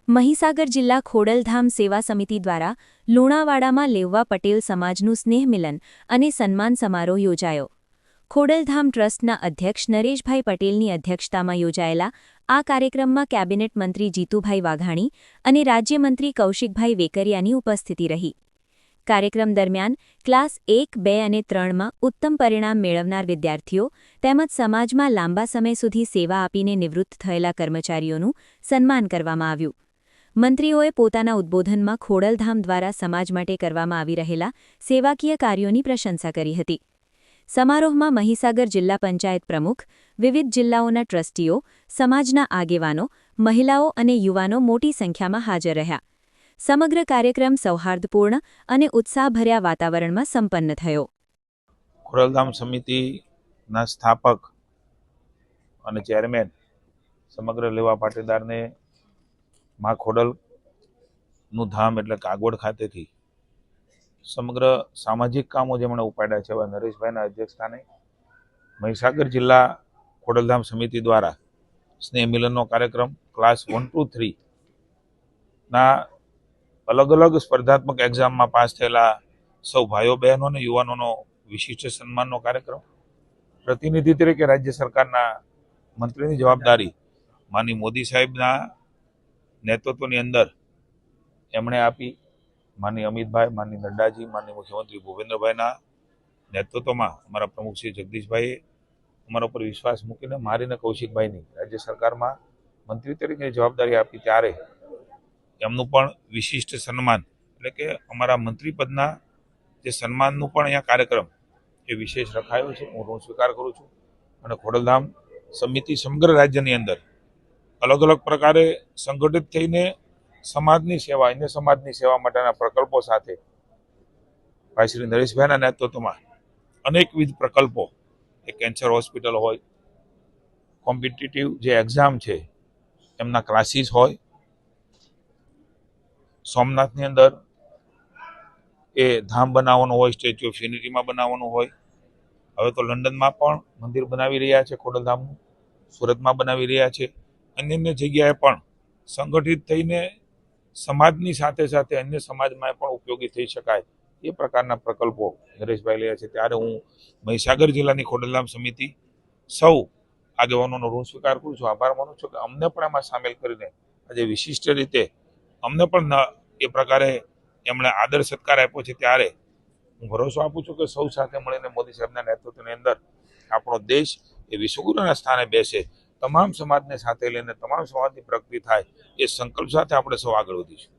મહીસાગર જિલ્લા ખોડલધામ સેવા સમિતિ દ્વારા લુણાવાડામાં લેવવા પટેલ સમાજનું સ્નેહ મિલન અને સન્માન સમારોહ યોજાયો. ખોડલધામ ટ્રસ્ટના અધ્યક્ષ નરેશભાઈ પટેલની અધ્યક્ષતામાં યોજાયેલા આ કાર્યક્રમમાં કેબિનેટ મંત્રી જીતુભાઈ વાઘાણી અને રાજ્યમંત્રી કૌશિકભાઈ વેકરિયાની ઉપસ્થિતિ રહી. કાર્યક્રમ દરમિયાન ક્લાસ 1, 2 અને 3માં ઉત્તમ પરિણામ મેળવનાર વિદ્યાર્થીઓ તેમજ સમાજમાં લાંબા સમય સુધી સેવા આપીને નિવૃત્ત થયેલા કર્મચારીઓનું સન્માન કરવામાં આવ્યું. મંત્રીઓએ પોતાના ઉદ્બોધનમાં ખોડલધામ દ્વારા સમાજ માટે કરવામાં આવી રહેલા સેવાકીય કાર્યોની પ્રશંસા કરી હતી. સમારોહમાં મહીસાગર જિલ્લા પંચાયત પ્રમુખ, વિવિધ જિલ્લાઓના ટ્રસ્ટીઓ, સમાજના આગેવાનો, મહિલાઓ અને યુવાનો મોટી સંખ્યામાં હાજર રહ્યા. સમગ્ર કાર્યક્રમ સૌહાર્દપૂર્ણ અને ઉત્સાહભર્યા વાતાવરણમાં સંપન્ન થયો. ખોડલધામ સમિતિના સ્થાપક અને ચેરમેન સમગ્ર લેવા પાટીદારને મા ખોડલનું ધામ એટલે કાગવડ ખાતેથી સમગ્ર સામાજિક કામો જેમણે ઉપાડ્યા છે એવા નરેશભાઈના અધ્યક્ષસ્થાને મહીસાગર જિલ્લા ખોડલધામ સમિતિ દ્વારા સ્નેહ મિલનનો કાર્યક્રમ ક્લાસ 1 to 3 ના અલગ અલગ સ્પર્ધાત્મક એક્ઝામમાં પાસ થયેલા સૌ ભાઈઓ બહેનો અને યુવાનોનો વિશિષ્ટ સન્માનનો કાર્યક્રમ. પ્રતિનિધિ તરીકે રાજ્ય સરકારના મંત્રીની જવાબદારી માનનીય મોદી સાહેબના નેતૃત્વની અંદર એમણે આપી. માનનીય અમિતભાઈ, માનનીય નડ્ડાજી, માનનીય મુખ્યમંત્રી ભૂપેન્દ્રભાઈના નેતૃત્વમાં અમારા પ્રમુખ શ્રી જગદીશભાઈએ અમારા ઉપર વિશ્વાસ મૂકીને મારીને કૌશિકભાઈની રાજ્ય સરકારમાં મંત્રી તરીકે જવાબદારી આપી ત્યારે એમનું પણ વિશિષ્ટ સન્માન એટલે કે અમારા મંત્રીપદના જે સન્માનનું પણ અહીંયા કાર્યક્રમ એ વિશેષ રખાયો છે. હું ઋણ સ્વીકાર કરું છું અને ખોડલધામ સમિતિ સમગ્ર રાજ્યની અંદર અલગ અલગ પ્રકારે સંગઠિત થઈને સમાજની સેવા, અન્ય સમાજની સેવા માટેના પ્રકલ્પો સાથે ભાઈ શ્રી નરેશભાઈના નેતૃત્વમાં અનેકવિધ પ્રકલ્પો, એ કેન્સર હોસ્પિટલ હોય, કોમ્પિટિટિવ જે એક્ઝામ છે એમના ક્લાસીસ હોય, સોમનાથની અંદર એ ધામ બનાવવાનું હોય, સ્ટેચ્યુ ઓફ યુનિટીમાં બનાવવાનું હોય, હવે તો લંડનમાં પણ મંદિર બનાવી રહ્યા છે ખોડલધામનું, સુરતમાં બનાવી રહ્યા છે, અન્ય જગ્યાએ પણ સંગઠિત થઈને સમાજની સાથે સાથે અન્ય સમાજમાં પણ ઉપયોગી થઈ શકાય એ પ્રકારના પ્રકલ્પો નરેશભાઈ રહ્યા છે. ત્યારે હું મહીસાગર જિલ્લાની ખોડલધામ સમિતિ સૌ આગેવાનોનો ઋણ સ્વીકાર કરું છું, આભાર માનું છું કે અમને પણ એમાં સામેલ કરીને આજે વિશિષ્ટ રીતે અમને પણ એ પ્રકારે એમણે આદર સત્કાર આપ્યો છે. ત્યારે હું ભરોસો આપું છું કે સૌ સાથે મળીને મોદી સાહેબના નેતૃત્વની અંદર આપણો દેશ એ વિશ્વગુરુના સ્થાને બેસે, તમામ સમાજને સાથે લઈને તમામ સમાજની પ્રગતિ થાય એ સંકલ્પ સાથે આપણે સૌ આગળ વધીશું.